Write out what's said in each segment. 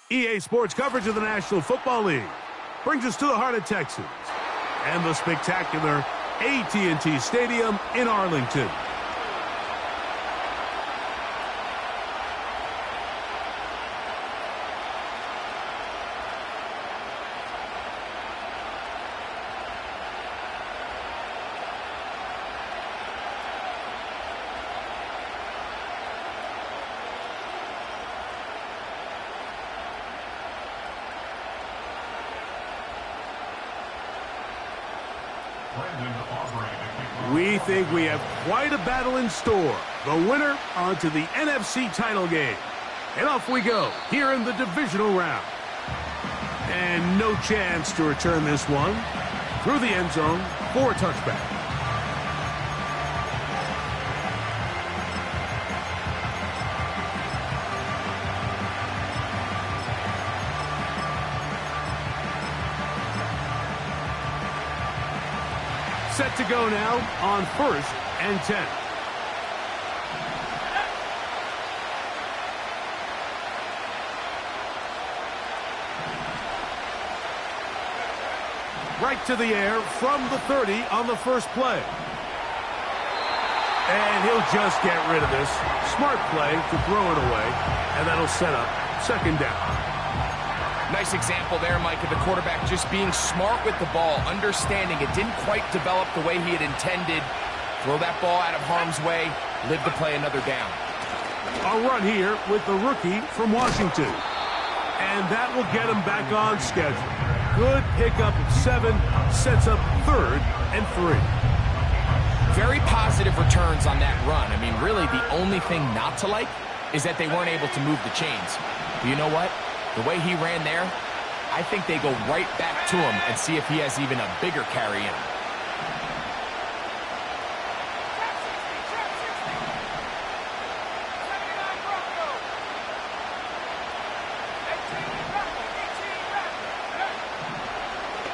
EA Sports coverage of the National Football League brings us to the heart of Texas and the spectacular AT&T Stadium in Arlington. We think we have quite a battle in store. The winner onto the NFC title game. And off we go here in the divisional round. And no chance to return this one. Through the end zone for a touchback. Set to go now on 1st and 10. Right to the air from the 30 on the first play. And he'll just get rid of this. Smart play to throw it away, and that'll set up 2nd down. Nice example there, Mike, of the quarterback just being smart with the ball, understanding it didn't quite develop the way he had intended. Throw that ball out of harm's way, live to play another down. A run here with the rookie from Washington. And that will get him back on schedule. Good pickup of 7, sets up 3rd and 3. Very positive returns on that run. I mean, really, the only thing not to like is that they weren't able to move the chains. But you know what? The way he ran there, I think they go right back to him and see if he has even a bigger carry in him.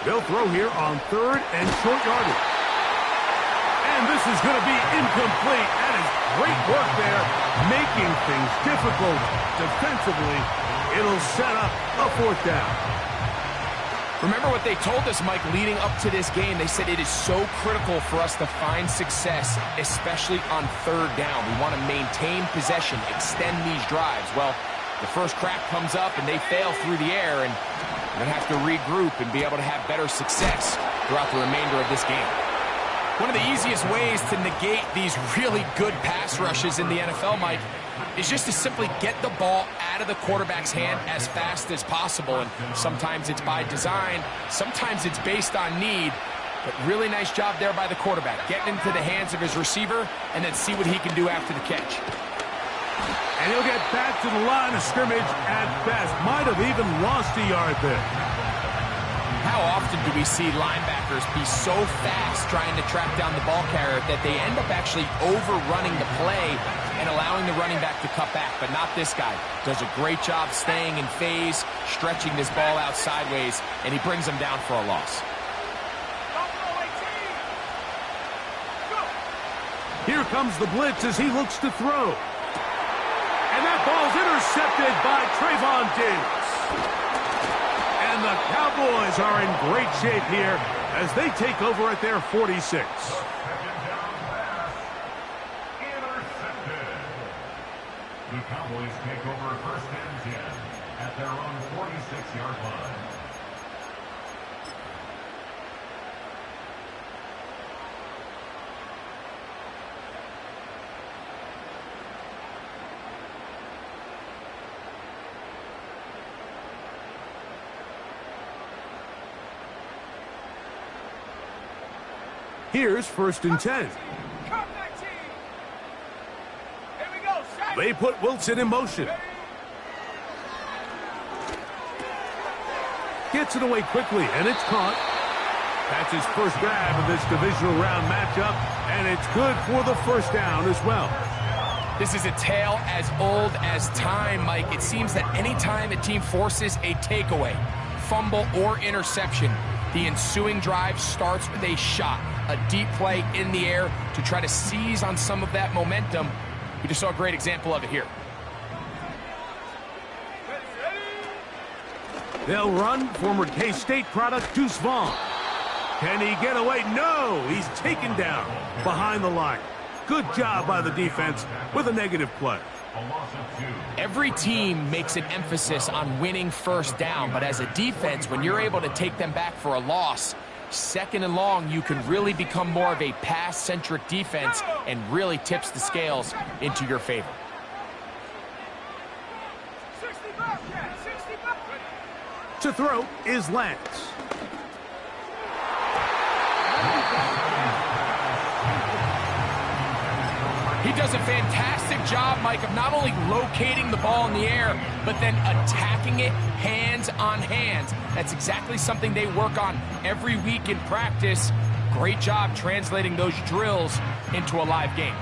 They'll throw here on 3rd and short yardage. And this is going to be incomplete. That is great work there, making things difficult defensively. It'll set up a 4th down. Remember what they told us, Mike, leading up to this game. They said it is so critical for us to find success, especially on 3rd down. We want to maintain possession, extend these drives. Well, the first crack comes up and they fail through the air, and we're going to have to regroup and be able to have better success throughout the remainder of this game. One of the easiest ways to negate these really good pass rushes in the NFL, Mike, is just to simply get the ball out of the quarterback's hand as fast as possible. And sometimes it's by design, sometimes it's based on need. But really nice job there by the quarterback, getting into the hands of his receiver and then see what he can do after the catch. And he'll get back to the line of scrimmage at best. Might have even lost a yard there. How often do we see linebackers be so fast trying to track down the ball carrier that they end up actually overrunning the play and allowing the running back to cut back? But not this guy. Does a great job staying in phase, stretching this ball out sideways, and he brings them down for a loss. Here comes the blitz as he looks to throw. And that ball's intercepted by Trayvon Diggs. And the Cowboys are in great shape here as they take over at their 46. The Cowboys take over 1st and 10 at their own 46-yard line. Here's 1st and 10. They put Wilson in motion. Gets it away quickly, and it's caught. That's his first grab of this divisional round matchup, and it's good for the 1st down as well. This is a tale as old as time, Mike. It seems that anytime a team forces a takeaway, fumble, or interception, the ensuing drive starts with a shot, a deep play in the air to try to seize on some of that momentum. We just saw a great example of it here. They'll run former K-State product Deuce Vaughn. Can he get away? No, he's taken down behind the line. Good job by the defense with a negative play. Every team makes an emphasis on winning first down, but as a defense, when you're able to take them back for a loss, second and long, you can really become more of a pass-centric defense and really tips the scales into your favor. To throw is Lance. He does a fantastic job, Mike, of not only locating the ball in the air, but then attacking it hands on hands. That's exactly something they work on every week in practice. Great job translating those drills into a live game.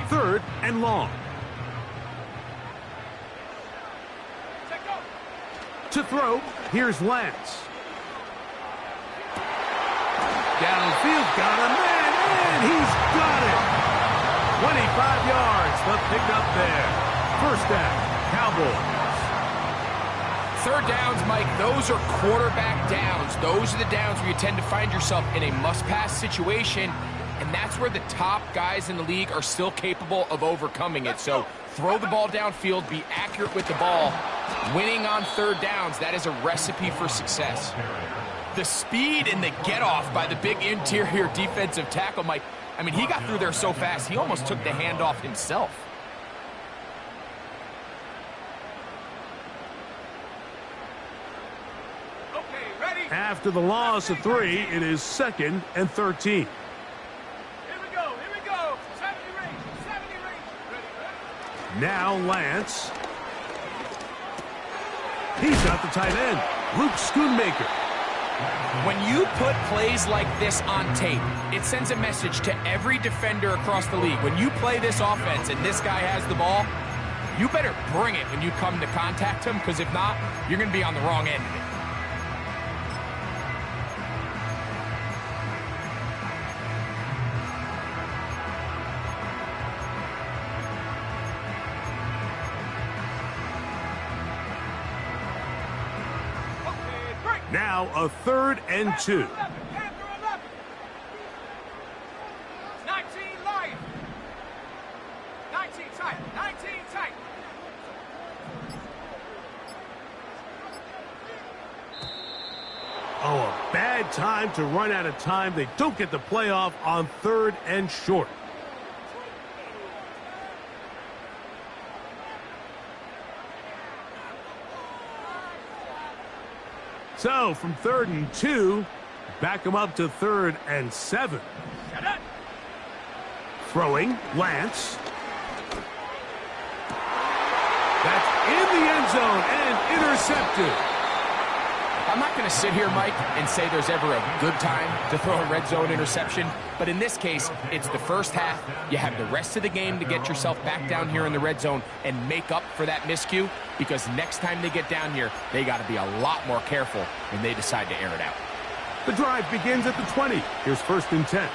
Third and long. To throw, here's Lance. Downfield, got a man, and he's got it. 25 yards, the pickup there. First down, Cowboys. Third downs, Mike, those are quarterback downs. Those are the downs where you tend to find yourself in a must-pass situation, and that's where the top guys in the league are still capable of overcoming it. So throw the ball downfield, be accurate with the ball. Winning on third downs, that is a recipe for success. The speed and the get-off by the big interior defensive tackle, Mike, I mean, he got through there so fast, he almost took the handoff himself. Okay, ready? After the loss of 3, it is 2nd and 13. Here we go, 70 range. Ready. Now Lance. He's got the tight end, Luke Schoonmaker. When you put plays like this on tape, it sends a message to every defender across the league. When you play this offense and this guy has the ball, you better bring it when you come to contact him, because if not, you're going to be on the wrong end of it. Now a 3rd and 2. 19 light. 19 tight. 19 tight. Oh, a bad time to run out of time. They don't get the playoff on 3rd and short. So, from 3rd and 2, back them up to 3rd and 7. Throwing, Lance. That's in the end zone and intercepted. I'm not going to sit here, Mike, and say there's ever a good time to throw a red zone interception, but in this case, it's the first half. You have the rest of the game to get yourself back down here in the red zone and make up for that miscue, because next time they get down here, they got to be a lot more careful when they decide to air it out. The drive begins at the 20. Here's 1st and 10.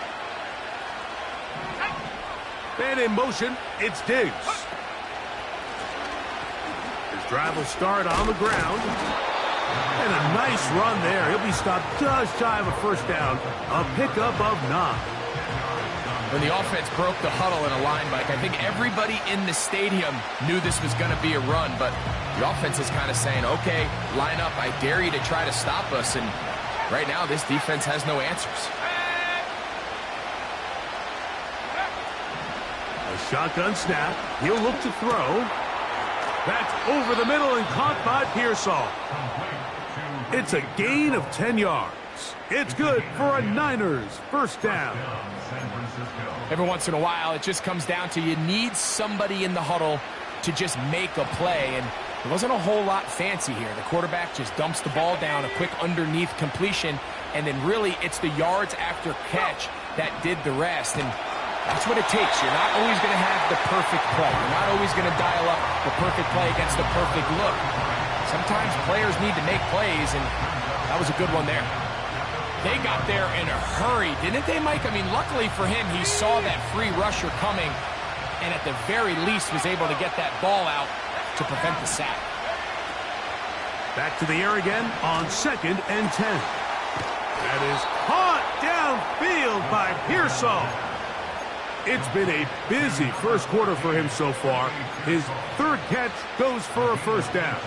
And in motion, it's Diggs. His drive will start on the ground. And a nice run there. He'll be stopped just shy of a first down. A pickup of 9. When the offense broke the huddle in a line, Mike, I think everybody in the stadium knew this was going to be a run, but the offense is kind of saying, okay, line up, I dare you to try to stop us, and right now this defense has no answers. A shotgun snap. He'll look to throw. That's over the middle and caught by Pearsall. It's a gain of 10 yards. It's good for a Niners first down. Every once in a while, it just comes down to you need somebody in the huddle to just make a play, and there wasn't a whole lot fancy here. The quarterback just dumps the ball down, a quick underneath completion, and then really it's the yards after catch that did the rest, and that's what it takes. You're not always going to have the perfect play. You're not always going to dial up the perfect play against the perfect look. Sometimes players need to make plays, and that was a good one there. They got there in a hurry, didn't they, Mike? I mean, luckily for him, he saw that free rusher coming, and at the very least was able to get that ball out to prevent the sack. Back to the air again on 2nd and 10. That is caught downfield by Pearsall. It's been a busy first quarter for him so far. His 3rd catch goes for a first down.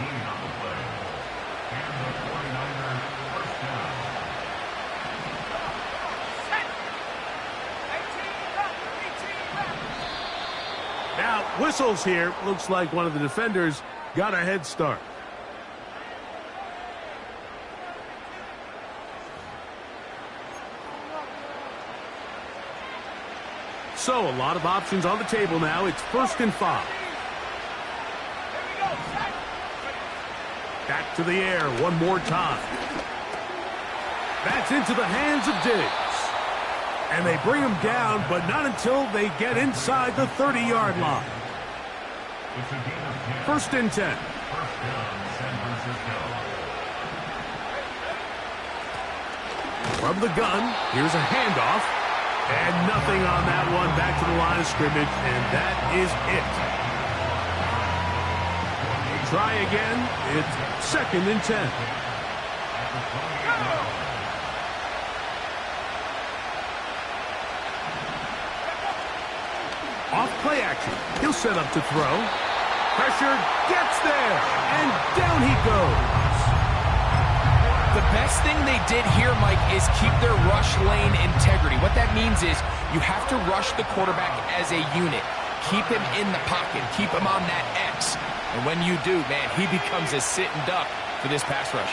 Now, whistles here. Looks like one of the defenders got a head start. So, a lot of options on the table now. It's 1st and 5. Back to the air one more time. That's into the hands of Diggs. And they bring him down, but not until they get inside the 30-yard line. 1st and 10. From the gun, here's a handoff. And nothing on that one. Back to the line of scrimmage, and that is it. They try again. It's 2nd and 10. Off play action. He'll set up to throw. Pressure gets there, and down he goes. The best thing they did here, Mike, is keep their rush lane integrity. What that means is you have to rush the quarterback as a unit. Keep him in the pocket. Keep him on that X. And when you do, man, he becomes a sitting duck for this pass rush.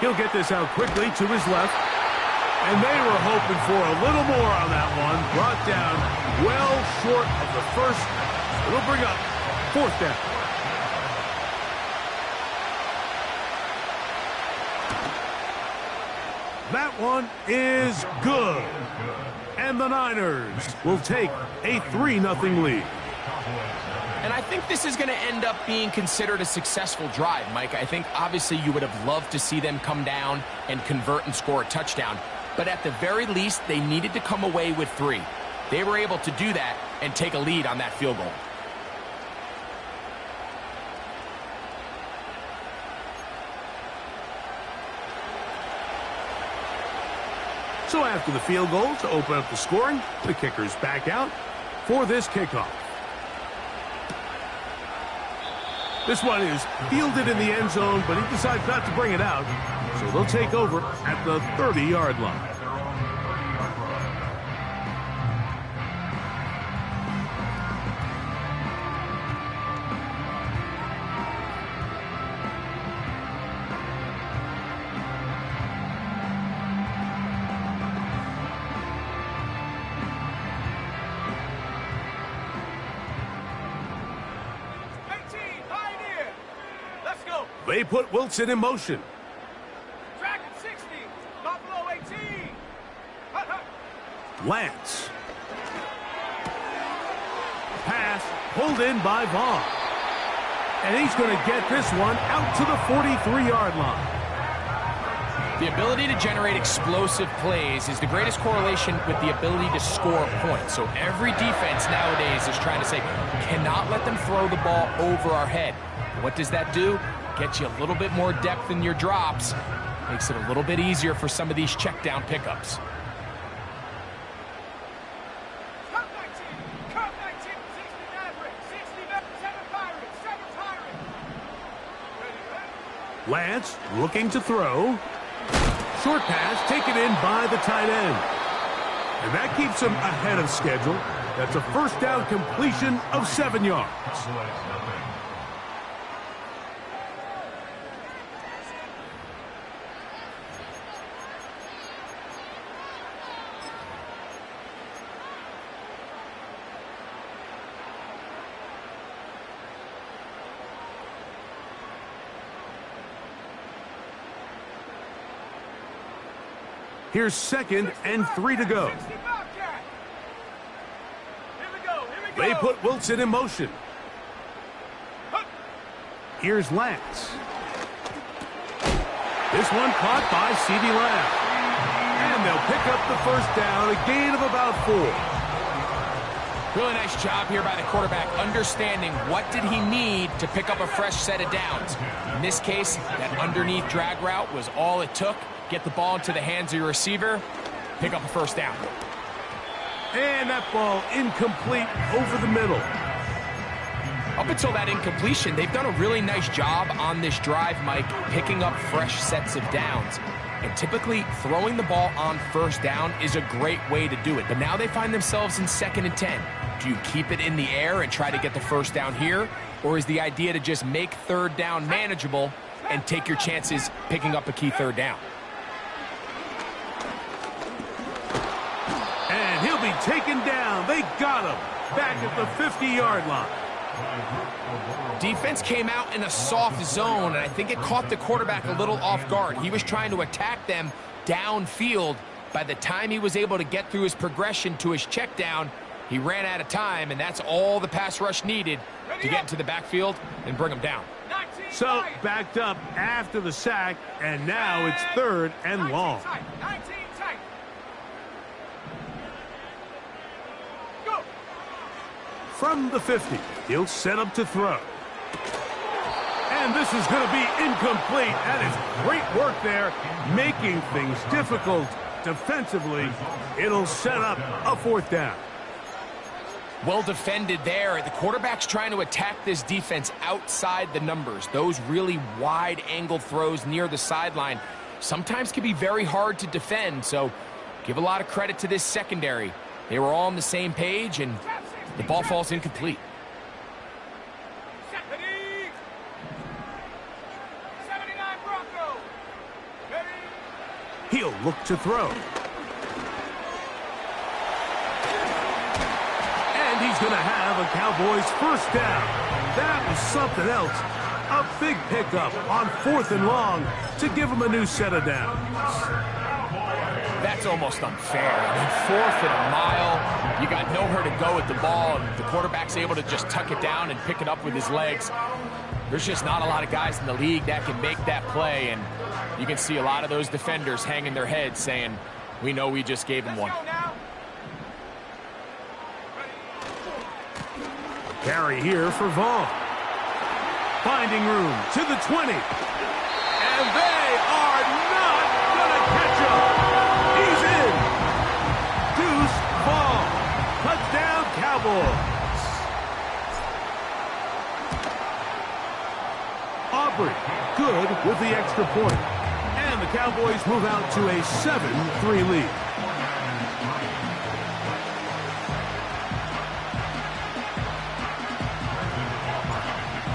He'll get this out quickly to his left. And they were hoping for a little more on that one. Brought down well short of the first. It'll bring up 4th down. That one is good. And the Niners will take a 3-0 lead. And I think this is going to end up being considered a successful drive, Mike. I think obviously you would have loved to see them come down and convert and score a touchdown. But at the very least, they needed to come away with 3. They were able to do that and take a lead on that field goal. So after the field goal to open up the scoring, the kicker's back out for this kickoff. This one is fielded in the end zone, but he decides not to bring it out. So they'll take over at the 30-yard line. They put Wilson in motion. Dragon 60, Buffalo 18. Lance. Pass pulled in by Vaughn. And he's going to get this one out to the 43-yard line. The ability to generate explosive plays is the greatest correlation with the ability to score points. So every defense nowadays is trying to say, cannot let them throw the ball over our head. What does that do? Gets you a little bit more depth in your drops. Makes it a little bit easier for some of these check down pickups. Cup 19, 60 Mavericks, 7 Pirates, 7 Pirates. Lance looking to throw. Short pass taken in by the tight end. And that keeps him ahead of schedule. That's a first down completion of 7 yards. Here's 2nd and 3 to go. They put Wilson in motion. Here's Lance. This one caught by CeeDee Lamb. And they'll pick up the first down, a gain of about 4. Really nice job here by the quarterback, understanding what did he need to pick up a fresh set of downs. In this case, that underneath drag route was all it took. Get the ball into the hands of your receiver, pick up a first down. And that ball incomplete over the middle. Up until that incompletion, they've done a really nice job on this drive, Mike, picking up fresh sets of downs. And typically, throwing the ball on first down is a great way to do it. But now they find themselves in 2nd and 10. Do you keep it in the air and try to get the first down here? Or is the idea to just make 3rd down manageable and take your chances picking up a key 3rd down? And he'll be taken down. They got him back at the 50-yard line. Defense came out in a soft zone, and I think it caught the quarterback a little off guard. He was trying to attack them downfield. By the time he was able to get through his progression to his check down, he ran out of time, and that's all the pass rush needed to get into the backfield and bring him down. So backed up after the sack, and now it's 3rd and long. From the 50, he'll set up to throw. And this is going to be incomplete. That is great work there, making things difficult defensively. It'll set up a 4th down. Well defended there. The quarterback's trying to attack this defense outside the numbers. Those really wide angle throws near the sideline sometimes can be very hard to defend. So give a lot of credit to this secondary. They were all on the same page, and the ball falls incomplete. He'll look to throw. And he's going to have a Cowboys first down. That was something else. A big pickup on 4th and long to give him a new set of downs. That's almost unfair. I mean, 4th and a mile, you got nowhere to go with the ball, and the quarterback's able to just tuck it down and pick it up with his legs. There's just not a lot of guys in the league that can make that play, and you can see a lot of those defenders hanging their heads saying, we know we just gave him one. Carry here for Vaughn. Finding room to the 20. And they are not going to catch him. He's in. Deuce Vaughn. Touchdown, Cowboys. Aubrey, good with the extra point. And the Cowboys move out to a 7-3 lead.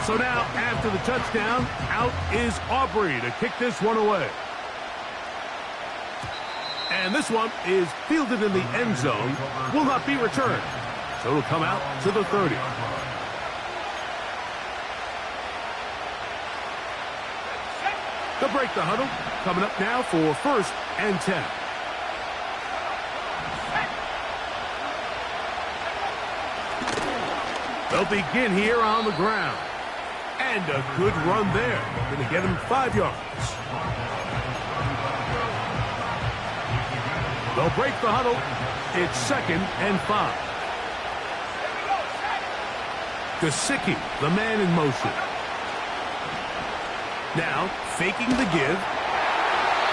So now, after the touchdown, out is Aubrey to kick this one away. And this one is fielded in the end zone, will not be returned. So it'll come out to the 30. They'll break the huddle. Coming up now for 1st and 10. They'll begin here on the ground. And a good run there. Going to get him 5 yards. They'll break the huddle. It's 2nd and 5. Gesicki, the man in motion. Now, faking the give.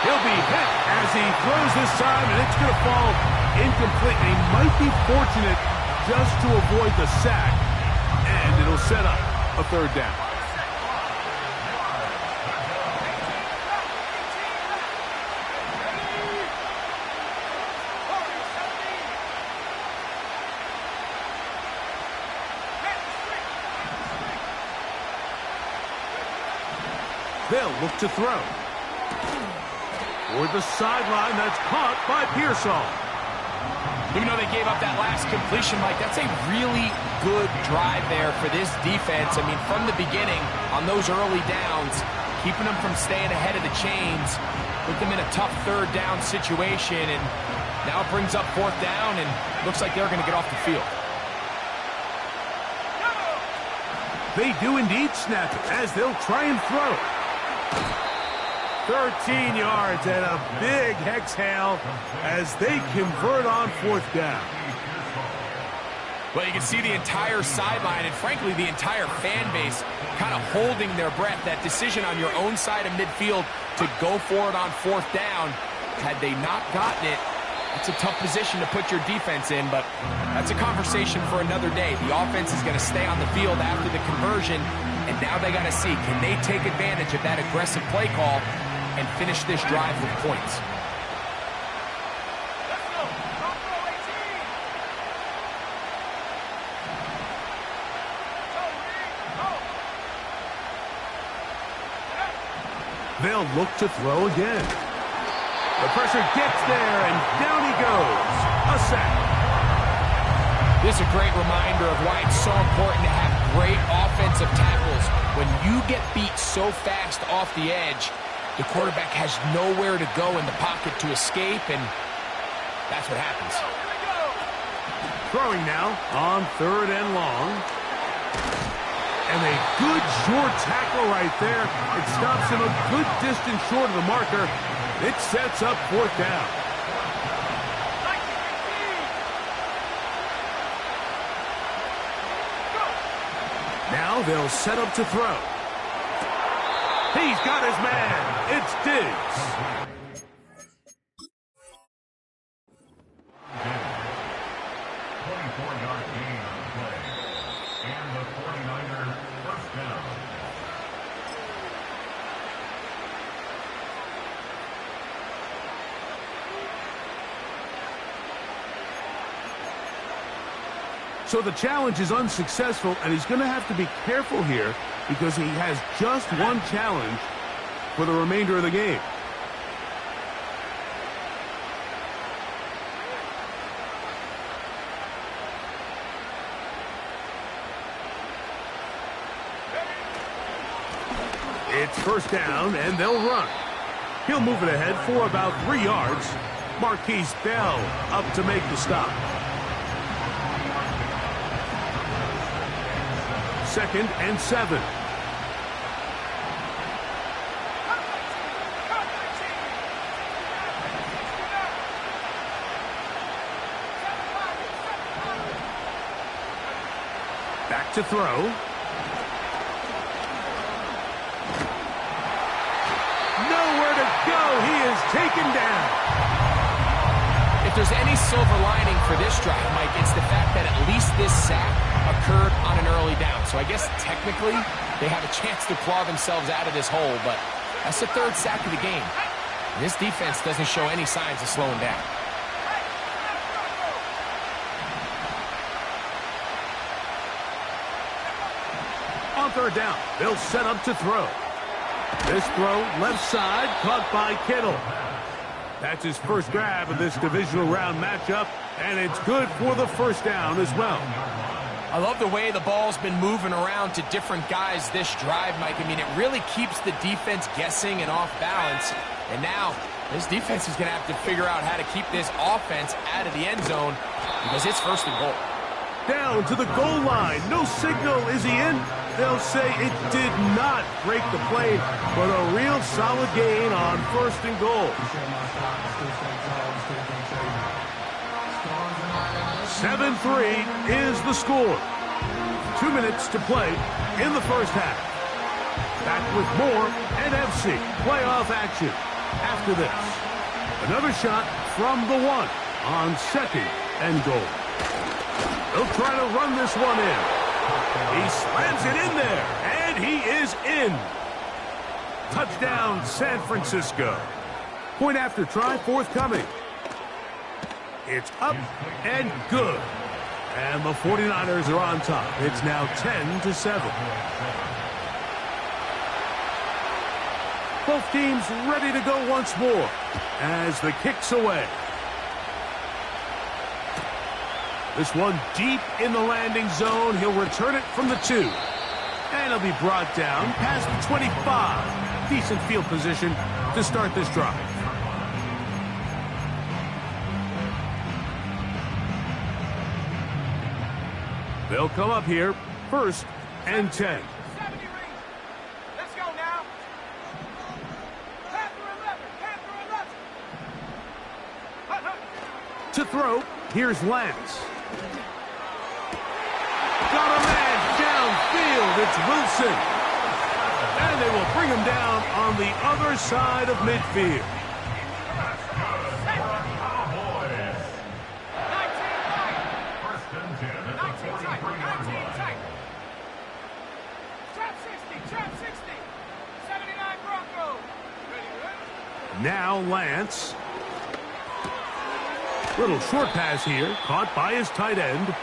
He'll be hit as he throws this time, and it's going to fall incomplete. He might be fortunate just to avoid the sack, and it'll set up a 3rd down. They'll look to throw. Toward the sideline, that's caught by Pearsall. Even though they gave up that last completion, Mike, that's a really good drive there for this defense. I mean, from the beginning, on those early downs, keeping them from staying ahead of the chains, put them in a tough 3rd down situation, and now it brings up 4th down, and looks like they're going to get off the field. They do indeed snap it as they'll try and throw. 13 yards and a big exhale as they convert on 4th down. Well, you can see the entire sideline and, frankly, the entire fan base kind of holding their breath. That decision on your own side of midfield to go for it on 4th down, had they not gotten it, it's a tough position to put your defense in, but that's a conversation for another day. The offense is going to stay on the field after the conversion, and now they got to see, can they take advantage of that aggressive play call and finish this drive with points? They'll look to throw again. The pressure gets there, and down he goes. A sack. This is a great reminder of why it's so important to have great offensive tackles. When you get beat so fast off the edge, the quarterback has nowhere to go in the pocket to escape, and that's what happens. Throwing now on 3rd and long. And a good short tackle right there. It stops him a good distance short of the marker. It sets up 4th down. Now they'll set up to throw. He's got his man. It's Diggs. 24-yard gain on the play. And the 49ers first down. So the challenge is unsuccessful, and he's going to have to be careful here because he has just one challenge for the remainder of the game. It's first down, and they'll run. He'll move it ahead for about 3 yards. Marquise Bell up to make the stop. 2nd and 7. Back to throw. Nowhere to go. He is taken down. If there's any silver lining for this drive, Mike, it's the fact that at least this sack occurred on an early down. So I guess technically they have a chance to claw themselves out of this hole, but that's the 3rd sack of the game. And this defense doesn't show any signs of slowing down. On 3rd down, they'll set up to throw. This throw left side caught by Kittle. That's his first grab of this divisional round matchup, and it's good for the first down as well. I love the way the ball's been moving around to different guys this drive, Mike. I mean, it really keeps the defense guessing and off balance. And now, this defense is going to have to figure out how to keep this offense out of the end zone because it's 1st and goal. Down to the goal line. No signal. Is he in? They'll say it did not break the play, but a real solid gain on 1st and goal. 7-3 is the score. 2 minutes to play in the first half. Back with more NFC playoff action after this. Another shot from the 1 on 2nd and goal. They'll try to run this one in. He slams it in there, and he is in. Touchdown, San Francisco. Point after try forthcoming. It's up and good. And the 49ers are on top. It's now 10-7. Both teams ready to go once more as the kick's away. This one deep in the landing zone. He'll return it from the 2. And he'll be brought down past the 25. Decent field position to start this drive. They'll come up here, 1st and 10. Let's go now. Panther 11. To throw, here's Lance. got a man downfield. It's Wilson. And they will bring him down on the other side of midfield. Now Lance. Little short pass here, caught by his tight end.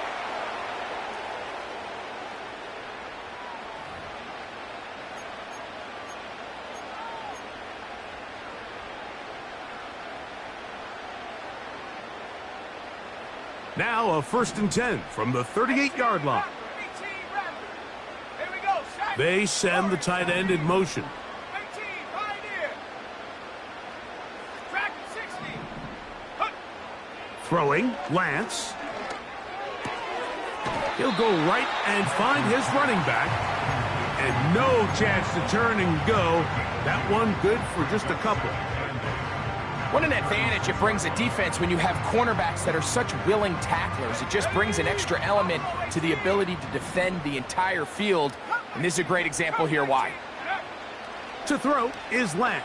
Now a 1st and 10 from the 38-yard line. They send the tight end in motion. Throwing, Lance. He'll go right and find his running back. And no chance to turn and go. That one good for just a couple. What an advantage it brings a defense when you have cornerbacks that are such willing tacklers. It just brings an extra element to the ability to defend the entire field. And this is a great example here why. To throw is Lance.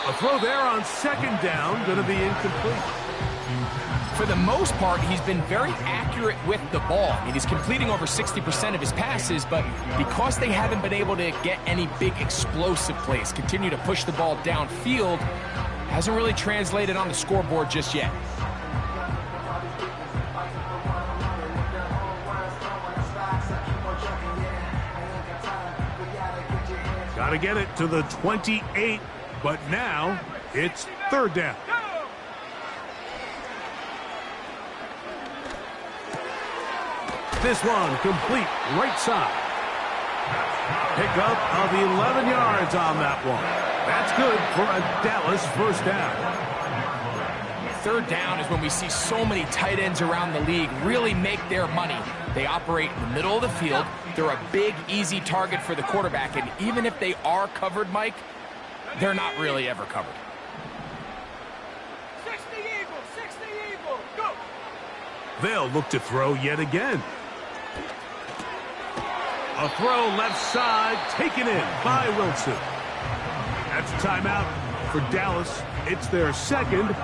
A throw there on 2nd down, going to be incomplete. For the most part, he's been very accurate with the ball. I mean, he's completing over 60% of his passes, but because they haven't been able to get any big explosive plays, continue to push the ball downfield, hasn't really translated on the scoreboard just yet. Got to get it to the 28, but now it's 3rd down. This one complete right side. Pickup of 11 yards on that one. That's good for a Dallas 1st down. 3rd down is when we see so many tight ends around the league really make their money. They operate in the middle of the field. They're a big, easy target for the quarterback. And even if they are covered, Mike, they're not really ever covered. 60 Eagle, go! They'll look to throw yet again. A throw left side, taken in by Wilson. That's a timeout for Dallas. It's their 2nd.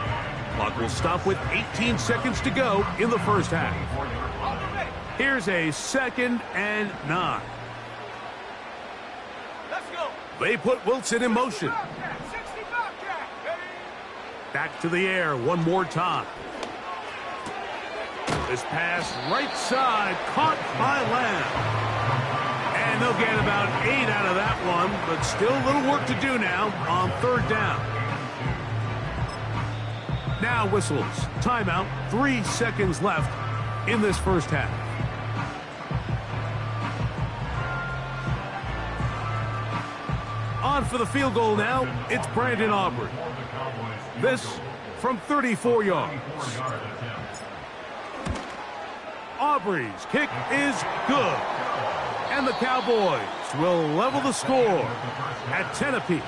Clock will stop with 18 seconds to go in the 1st half. Here's a 2nd and 9. Let's go. They put Wilson in motion. Back to the air one more time. This pass right side, caught by Lamb. And they'll get about 8 out of that one, but still a little work to do now on 3rd down. Now whistles. Timeout. 3 seconds left in this 1st half. On for the field goal now. It's Brandon Aubrey. This from 34 yards. Aubrey's kick is good. And the Cowboys will level the score at 10 apiece.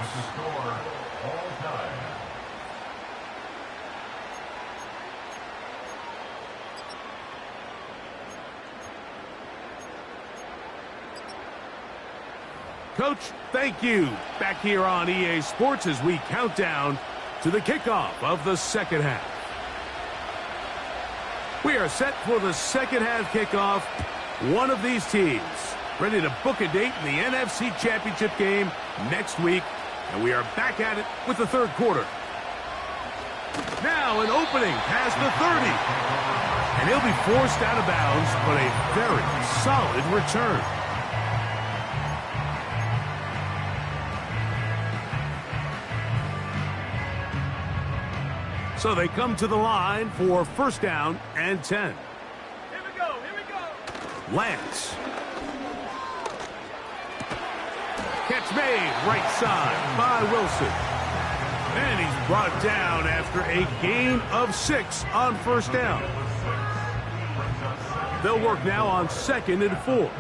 Coach, thank you. Back here on EA Sports as we count down to the kickoff of the 2nd half. We are set for the 2nd half kickoff. One of these teams ready to book a date in the NFC Championship game next week. And we are back at it with the 3rd quarter. Now an opening past the 30. And he'll be forced out of bounds, but a very solid return. So they come to the line for 1st down and 10. Here we go. Lance. Catch made right side by Wilson. And he's brought down after a gain of 6 on 1st down. They'll work now on 2nd and 4.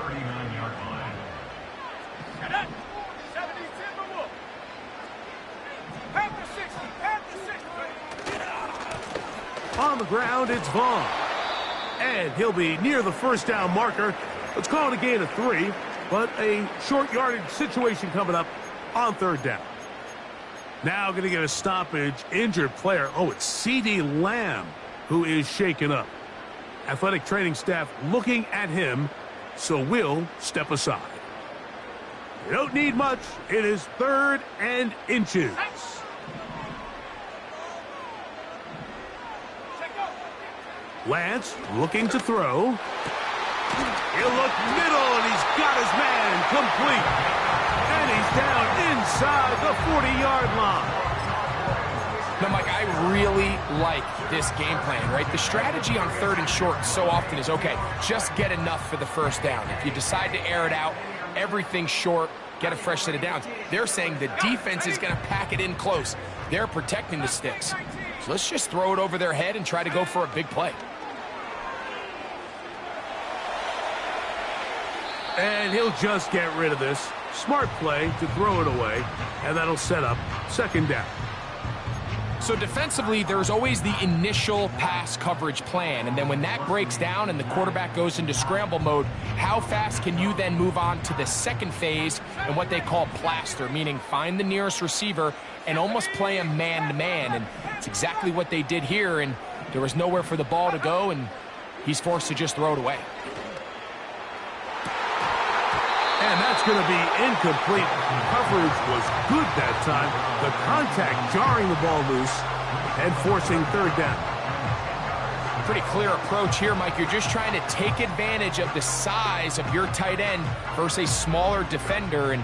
On the ground, it's Vaughn. And he'll be near the first down marker. Let's call it a gain of 3, but a short yardage situation coming up on third down. Now going to get a stoppage, injured player. Oh, it's CeeDee Lamb who is shaken up. Athletic training staff looking at him, so we'll step aside. You don't need much. It is 3rd and inches. Lance looking to throw. He'll look middle, and he's got his man complete. And he's down inside the 40-yard line. Now, Mike, I really like this game plan, right? The strategy on 3rd and short so often is, okay, just get enough for the first down. If you decide to air it out, everything's short, get a fresh set of downs. They're saying the defense is going to pack it in close. They're protecting the sticks. So let's just throw it over their head and try to go for a big play. And he'll just get rid of this. Smart play to throw it away, and that'll set up 2nd down. So defensively, there's always the initial pass coverage plan, and then when that breaks down and the quarterback goes into scramble mode, how fast can you then move on to the second phase and what they call plaster, meaning find the nearest receiver and almost play him man-to-man, and it's exactly what they did here, and there was nowhere for the ball to go, and he's forced to just throw it away. And that's going to be incomplete. Coverage was good that time. The contact jarring the ball loose and forcing 3rd down. Pretty clear approach here, Mike. You're just trying to take advantage of the size of your tight end versus a smaller defender, and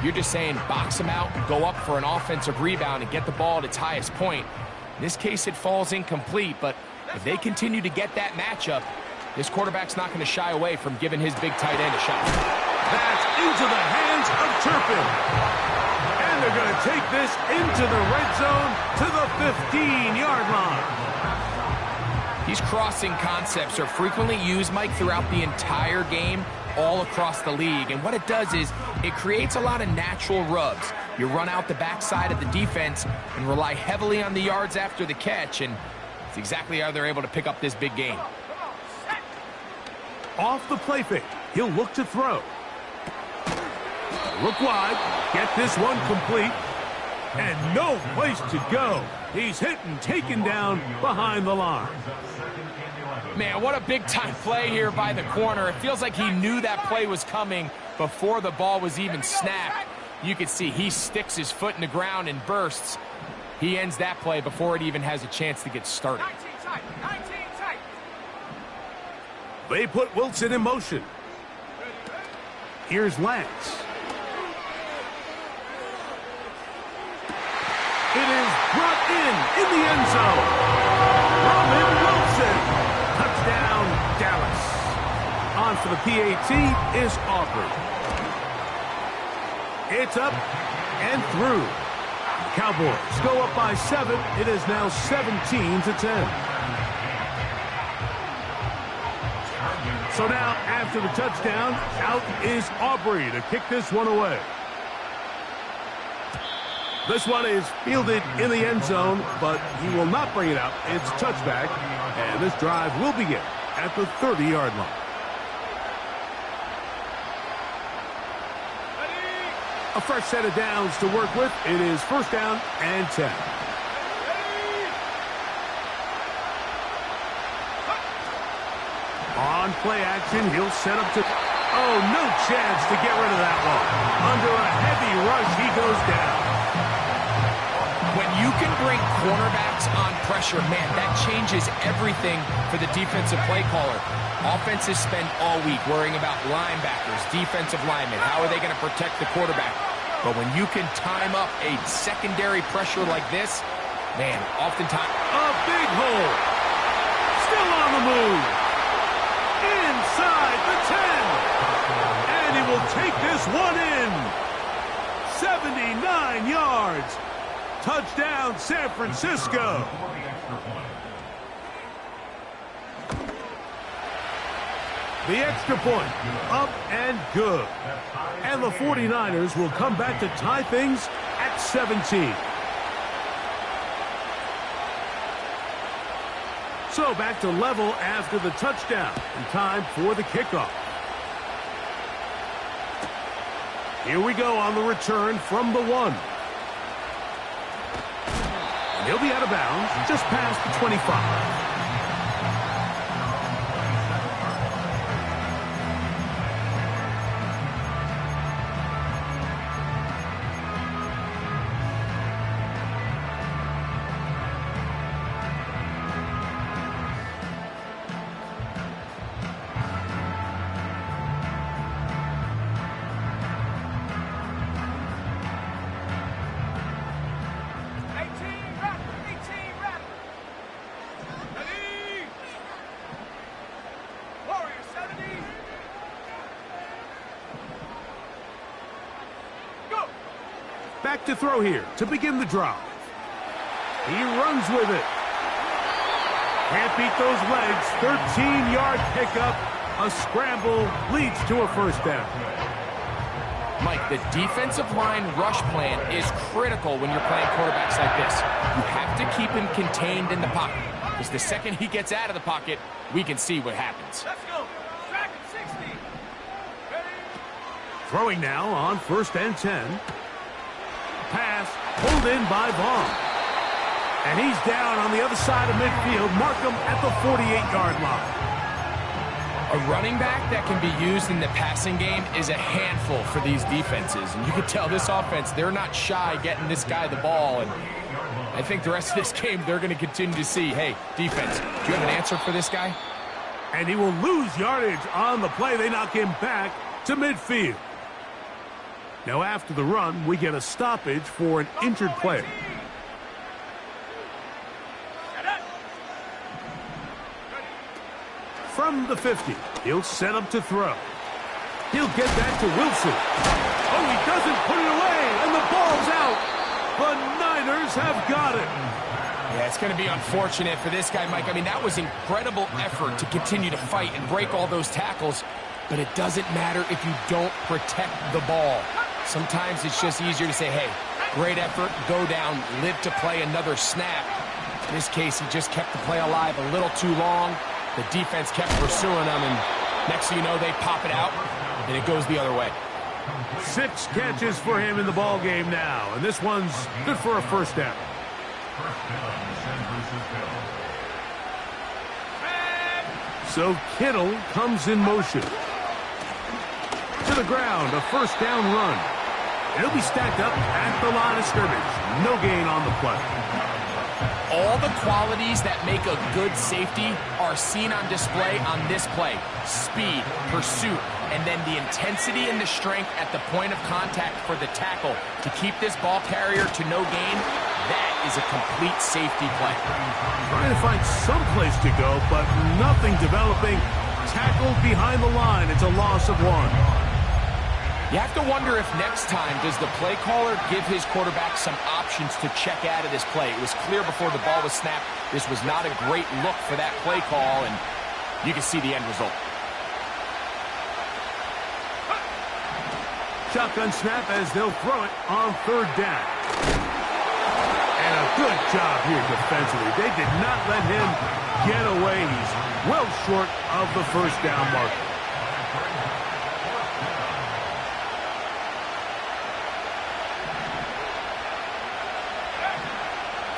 you're just saying box him out, go up for an offensive rebound, and get the ball at its highest point. In this case, it falls incomplete, but if they continue to get that matchup, this quarterback's not going to shy away from giving his big tight end a shot. That's into the hands of Turpin. And they're going to take this into the red zone to the 15-yard line. These crossing concepts are frequently used, Mike, throughout the entire game, all across the league. And what it does is it creates a lot of natural rubs. You run out the backside of the defense and rely heavily on the yards after the catch, and it's exactly how they're able to pick up this big gain. Off the play fake, he'll look to throw. Look wide, get this one complete, and no place to go. He's hit and taken down behind the line. Man, what a big-time play here by the corner. It feels like he knew that play was coming before the ball was even snapped. You can see he sticks his foot in the ground and bursts. He ends that play before it even has a chance to get started. 19 tight. They put Wilson in motion. Here's Lance. It is brought in the end zone. Roman Wilson. Touchdown, Dallas. On for the PAT is Aubrey. It's up and through. Cowboys go up by 7. It is now 17-10. So now, after the touchdown, out is Aubrey to kick this one away. This one is fielded in the end zone, but he will not bring it out. It's a touchback, and this drive will begin at the 30-yard line. A fresh set of downs to work with. It is 1st down and 10. On play action, he'll set up to... Oh, no chance to get rid of that one. Under a heavy rush, he goes down. When you can bring cornerbacks on pressure, man, that changes everything for the defensive play caller. Offenses spend all week worrying about linebackers, defensive linemen. How are they going to protect the quarterback? But when you can time up a secondary pressure like this, man, oftentimes... A big hole. Still on the move. Inside the 10. And he will take this one in. 79 yards. Touchdown, San Francisco. The extra point, up and good. And the 49ers will come back to tie things at 17. So back to level after the touchdown. And time for the kickoff. Here we go on the return from the 1. And he'll be out of bounds just past the 25. Back to throw here to begin the drive. He runs with it. Can't beat those legs. 13-yard pickup. A scramble leads to a first down. Mike, the defensive line rush plan is critical when you're playing quarterbacks like this. You have to keep him contained in the pocket, because the second he gets out of the pocket, we can see what happens. Let's go. Track at 60. Ready? Throwing now on 1st and 10. Pass pulled in by Vaughn. And he's down on the other side of midfield. Markham at the 48-yard line. A running back that can be used in the passing game is a handful for these defenses. And you can tell this offense, they're not shy getting this guy the ball. And I think the rest of this game, they're going to continue to see, hey, defense, do you have an answer for this guy? And he will lose yardage on the play. They knock him back to midfield. Now after the run, we get a stoppage for an injured player. From the 50, he'll set up to throw. He'll get that to Wilson. Oh, he doesn't put it away, and the ball's out. The Niners have got it. Yeah, it's going to be unfortunate for this guy, Mike. I mean, that was incredible effort to continue to fight and break all those tackles, but it doesn't matter if you don't protect the ball. Sometimes it's just easier to say, hey, great effort, go down, live to play another snap. In this case, he just kept the play alive a little too long. The defense kept pursuing them, and next thing you know, they pop it out, and it goes the other way. 6 catches for him in the ball game now, and this one's good for a first down. So Kittle comes in motion. To the ground, a first down run. He'll be stacked up at the line of scrimmage. No gain on the play. All the qualities that make a good safety are seen on display on this play. Speed, pursuit, and then the intensity and the strength at the point of contact for the tackle to keep this ball carrier to no gain. That is a complete safety play. Trying to find some place to go, but nothing developing. Tackled behind the line. It's a loss of 1. You have to wonder if next time does the play caller give his quarterback some options to check out of this play. It was clear before the ball was snapped this was not a great look for that play call, and you can see the end result. Shotgun snap as they'll throw it on 3rd down. And a good job here defensively. They did not let him get away. He's well short of the first down marker.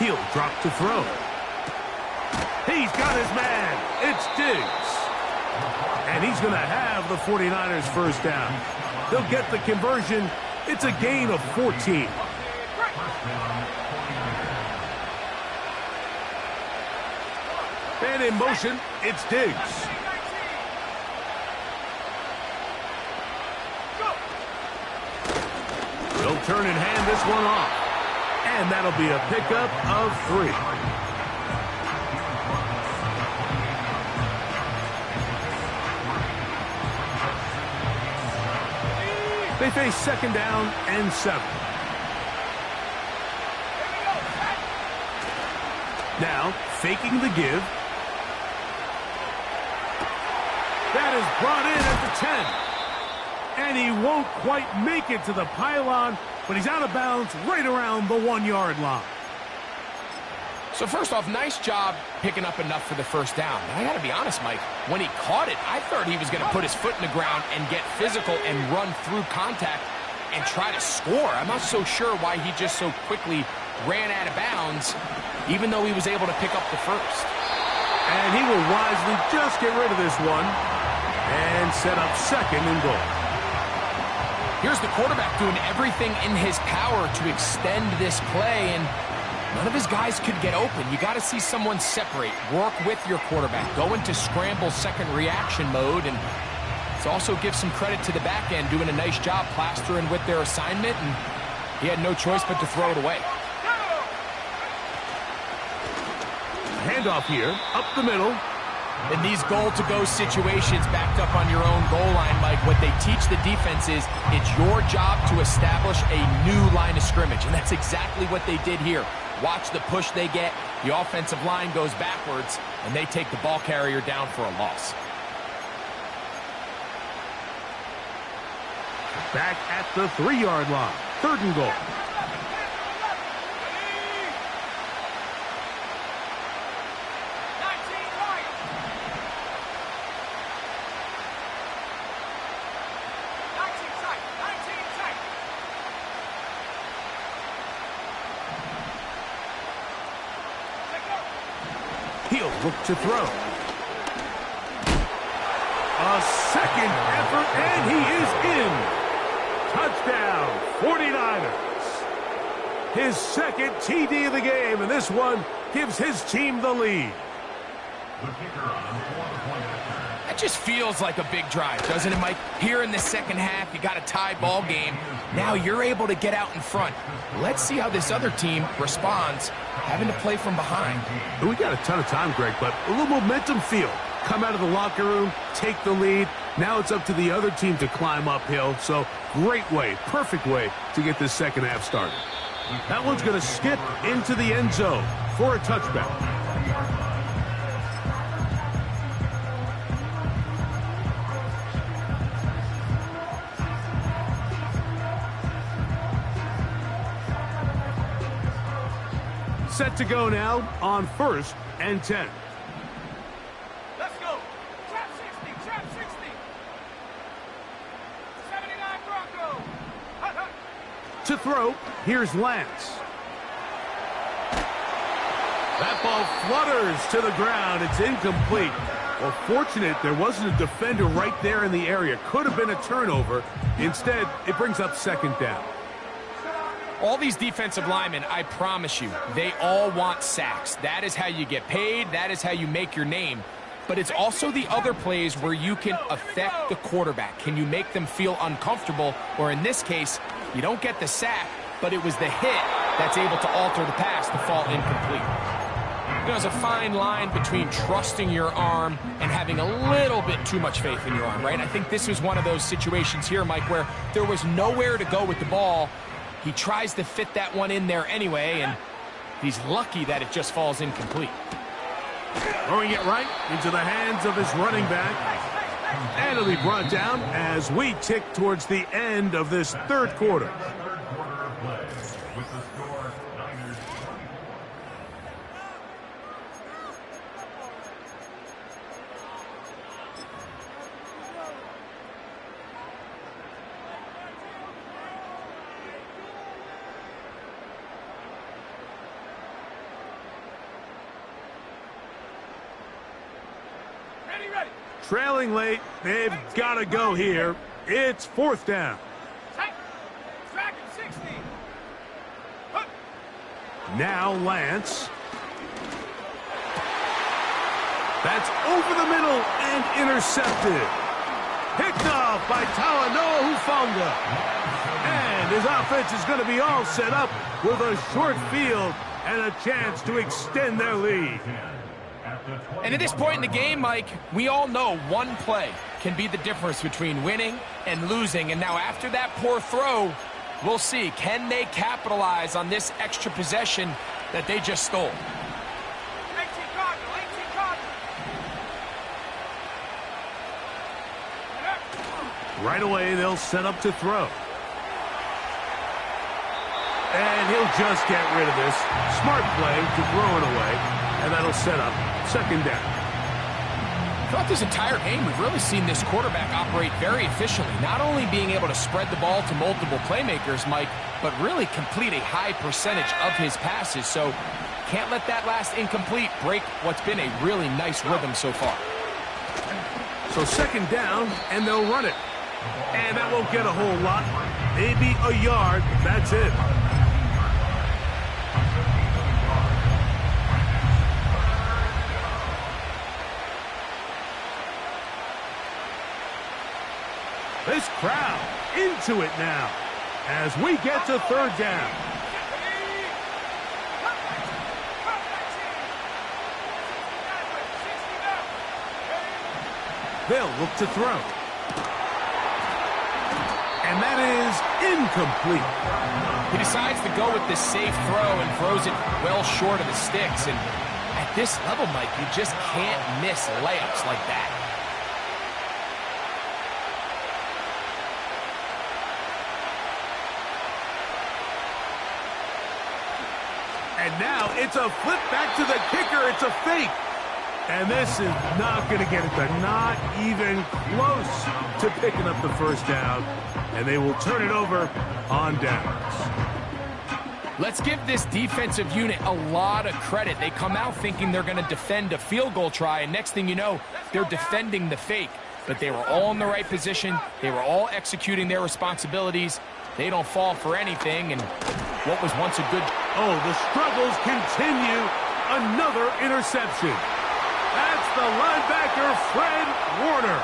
He'll drop to throw. He's got his man. It's Diggs. And he's going to have the 49ers first down. They'll get the conversion. It's a gain of 14. And in motion, it's Diggs. They'll turn and hand this one off. And that'll be a pickup of 3. They face 2nd down and 7. Now, faking the give. That is brought in at the 10. And he won't quite make it to the pylon, but he's out of bounds right around the 1-yard line. So first off, nice job picking up enough for the first down. But I got to be honest, Mike, when he caught it, I thought he was going to put his foot in the ground and get physical and run through contact and try to score. I'm not so sure why he just so quickly ran out of bounds, even though he was able to pick up the first. And he will wisely just get rid of this one and set up second and goal. Here's the quarterback doing everything in his power to extend this play, and none of his guys could get open. You got to see someone separate, work with your quarterback, go into scramble second reaction mode, and it also gives some credit to the back end doing a nice job plastering with their assignment, and he had no choice but to throw it away. Handoff here, up the middle. In these goal-to-go situations backed up on your own goal line, Mike, what they teach the defense is it's your job to establish a new line of scrimmage, and that's exactly what they did here. Watch the push they get. The offensive line goes backwards, and they take the ball carrier down for a loss. Back at the 3-yard line. 3rd and goal. He'll look to throw. A second effort, and he is in. Touchdown, 49ers. His second TD of the game, and this one gives his team the lead. That just feels like a big drive, doesn't it, Mike? Here in the second half, you got a tie ball game. Now you're able to get out in front. Let's see how this other team responds, having to play from behind. We got a ton of time, Greg, but a little momentum feel. Come out of the locker room, take the lead. Now it's up to the other team to climb uphill. So great way, perfect way to get this second half started. That one's going to skip into the end zone for a touchback. Set to go now on 1st and 10. Let's go. Trap 60, trap 60. 79 Bronco. Hut, hut. To throw, here's Lance. That ball flutters to the ground. It's incomplete. Well, fortunate there wasn't a defender right there in the area. Could have been a turnover. Instead, it brings up 2nd down. All these defensive linemen, I promise you, they all want sacks. That is how you get paid. That is how you make your name. But it's also the other plays where you can affect the quarterback. Can you make them feel uncomfortable? Or in this case, you don't get the sack, but it was the hit that's able to alter the pass to fall incomplete. You know, there's a fine line between trusting your arm and having a little bit too much faith in your arm, right? I think this was one of those situations here, Mike, where there was nowhere to go with the ball. He tries to fit that one in there anyway, and he's lucky that it just falls incomplete. Throwing it right into the hands of his running back. And it'll be brought down as we tick towards the end of this 3rd quarter. Trailing late, they've got to go here. It's 4th down. Track 60. Now Lance. That's over the middle and intercepted. Picked off by Talanoa Hufanga. And his offense is going to be all set up with a short field and a chance to extend their lead. And at this point in the game, Mike, we all know one play can be the difference between winning and losing. And now after that poor throw, we'll see, can they capitalize on this extra possession that they just stole? 18 Cardinal, 18 Cardinal. Right away, they'll set up to throw. And he'll just get rid of this. Smart play to throw it away. And that'll set up second down. Throughout this entire game, we've really seen this quarterback operate very efficiently, not only being able to spread the ball to multiple playmakers, Mike, but really complete a high percentage of his passes. So can't let that last incomplete break what's been a really nice rhythm so far. So second down, and they'll run it. And that won't get a whole lot. Maybe a yard. That's it. This crowd into it now as we get to third down. They'll look to throw. And that is incomplete. He decides to go with the safe throw and throws it well short of the sticks. And at this level, Mike, you just can't miss layups like that. And now it's a flip back to the kicker. It's a fake. And this is not going to get it done. Not even close to picking up the first down. And they will turn it over on downs. Let's give this defensive unit a lot of credit. They come out thinking they're going to defend a field goal try, and next thing you know, they're defending the fake. But they were all in the right position. They were all executing their responsibilities. They don't fall for anything, and what was once a good... Oh, the struggles continue. Another interception. That's the linebacker, Fred Warner.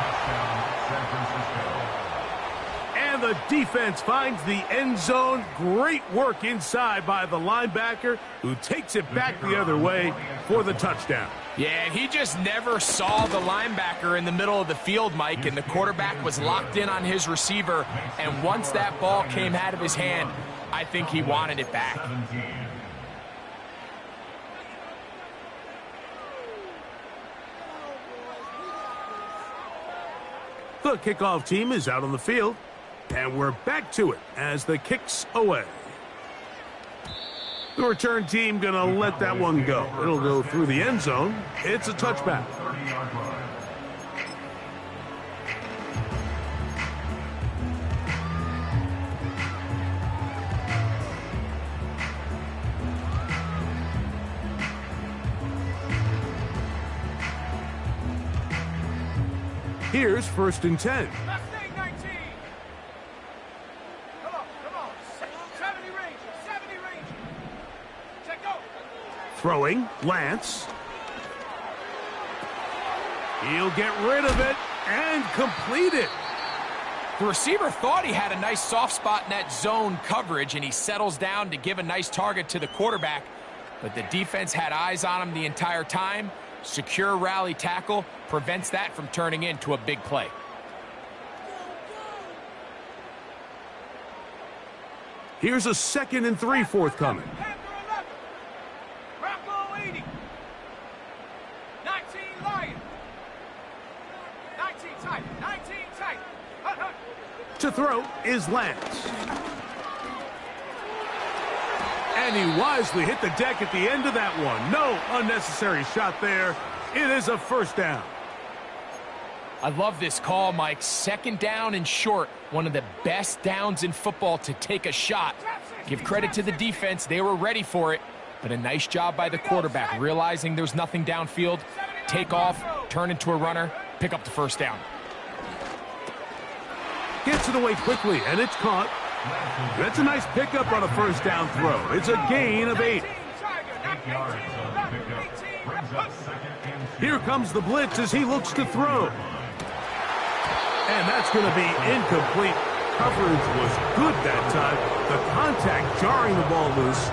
And the defense finds the end zone. Great work inside by the linebacker, who takes it back the other way for the touchdown. Yeah, he just never saw the linebacker in the middle of the field, Mike, and the quarterback was locked in on his receiver, and once that ball came out of his hand, I think he wanted it back. The kickoff team is out on the field, and we're back to it as the kick's away. The return team going to let that one go. It'll go through the end zone. It's a touchback. Here's 1st and 10. Mustang 19. Come on. 70 range. Check go. Throwing, Lance. He'll get rid of it and complete it. The receiver thought he had a nice soft spot in that zone coverage, and he settles down to give a nice target to the quarterback. But the defense had eyes on him the entire time. Secure rally tackle prevents that from turning into a big play. Here's a 2nd and 3 forthcoming. Bravo 80. 19 Lion. 19 tight. Hut. To throw is Lance. And he wisely hit the deck at the end of that one. No unnecessary shot there. It is a first down. I love this call, Mike. 2nd down and short. One of the best downs in football to take a shot. Give credit to the defense. They were ready for it. But a nice job by the quarterback, realizing there's nothing downfield. Take off, turn into a runner, pick up the first down. Gets it away quickly, and it's caught. That's a nice pickup on a first down throw. It's a gain of 8. Here comes the blitz as he looks to throw. And that's going to be incomplete. Coverage was good that time. The contact jarring the ball loose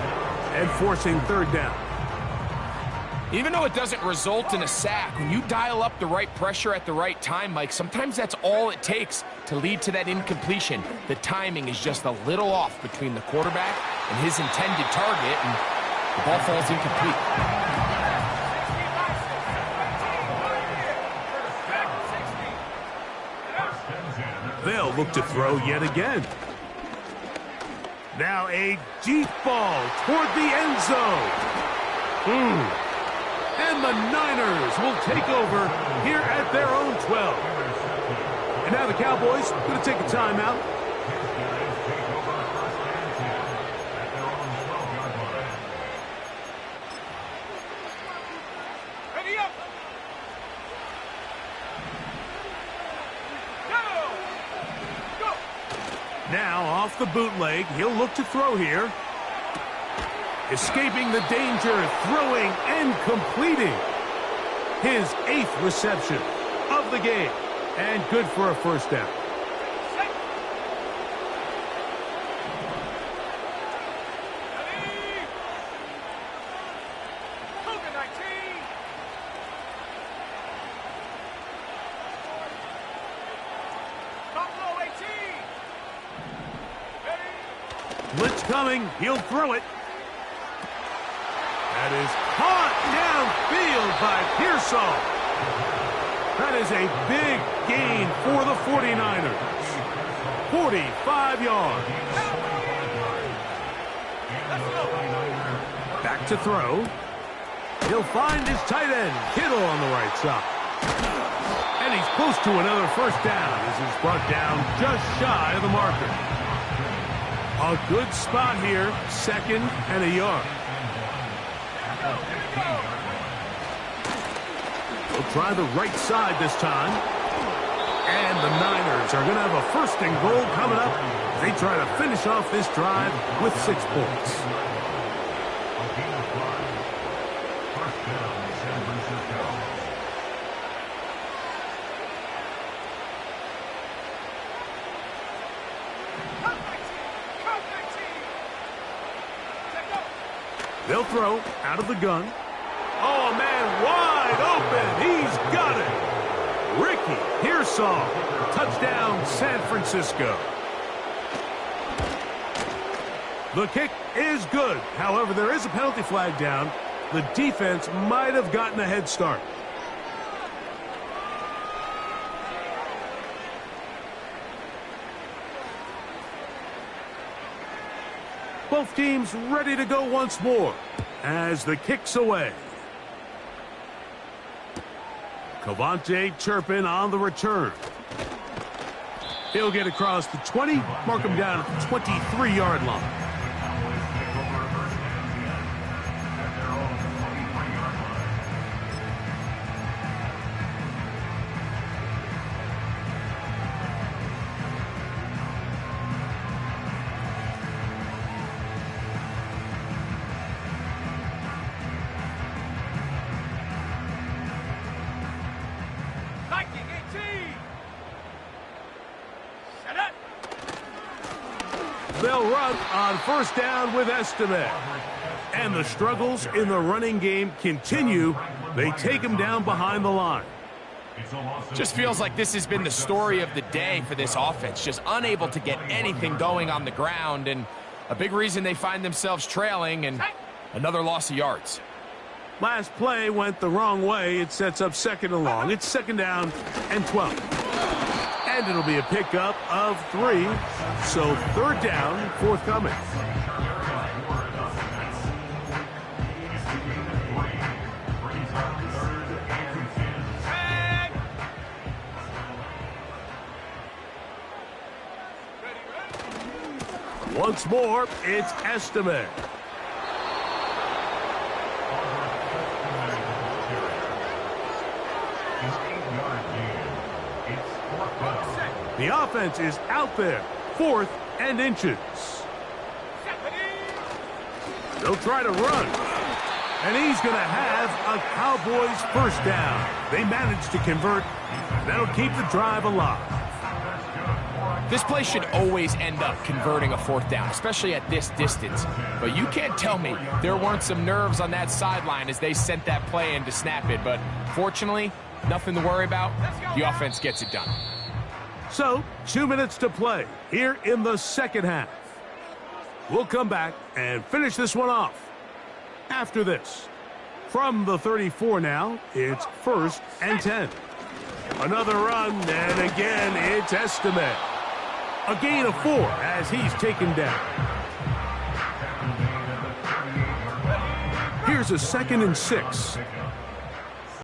and forcing 3rd down. Even though it doesn't result in a sack, when you dial up the right pressure at the right time, Mike, sometimes that's all it takes to lead to that incompletion. The timing is just a little off between the quarterback and his intended target, and the ball falls incomplete. They'll look to throw yet again. Now a deep ball toward the end zone. And the Niners will take over here at their own 12. And now the Cowboys are going to take a timeout. Ready up. Go. Now off the bootleg, he'll look to throw here. Escaping the danger, throwing and completing his 8th reception of the game. And good for a first down. Set. Ready. COVID-19. Buffalo 18. Ready. Blitz coming, he'll throw it. That is caught downfield by Pearsall. That is a big gain for the 49ers. 45 yards. Back to throw. He'll find his tight end, Kittle, on the right side. And he's close to another first down as he's brought down just shy of the marker. A good spot here, 2nd and a yard. They'll try the right side this time. And the Niners are going to have a 1st and goal coming up. They try to finish off this drive with 6 points. They'll throw out of the gun. Oh, man, wide open. He's got it. Ricky Pearsall. Touchdown, San Francisco. The kick is good. However, there is a penalty flag down. The defense might have gotten a head start. Both teams ready to go once more as the kick's away. Cavante Turpin on the return. He'll get across the 20, mark him down at the 23-yard line. They'll run on 1st down with Estime. And the struggles in the running game continue. They take him down behind the line. Just feels like this has been the story of the day for this offense. Just unable to get anything going on the ground. And a big reason they find themselves trailing and another loss of yards. Last play went the wrong way. It sets up 2nd and long. It's 2nd down and 12. And it'll be a pickup of 3. So 3rd down, forthcoming. Once more, it's Estime. The offense is out there, 4th and inches. They'll try to run. And he's going to have a Cowboys 1st down. They managed to convert. That'll keep the drive alive. This play should always end up converting a 4th down, especially at this distance. But you can't tell me there weren't some nerves on that sideline as they sent that play in to snap it. But fortunately, nothing to worry about. The offense gets it done. So, 2 minutes to play here in the 2nd half. We'll come back and finish this one off after this. From the 34 now, it's 1st and 10. Another run, and again, it's Estime. A gain of 4 as he's taken down. Here's a 2nd and 6.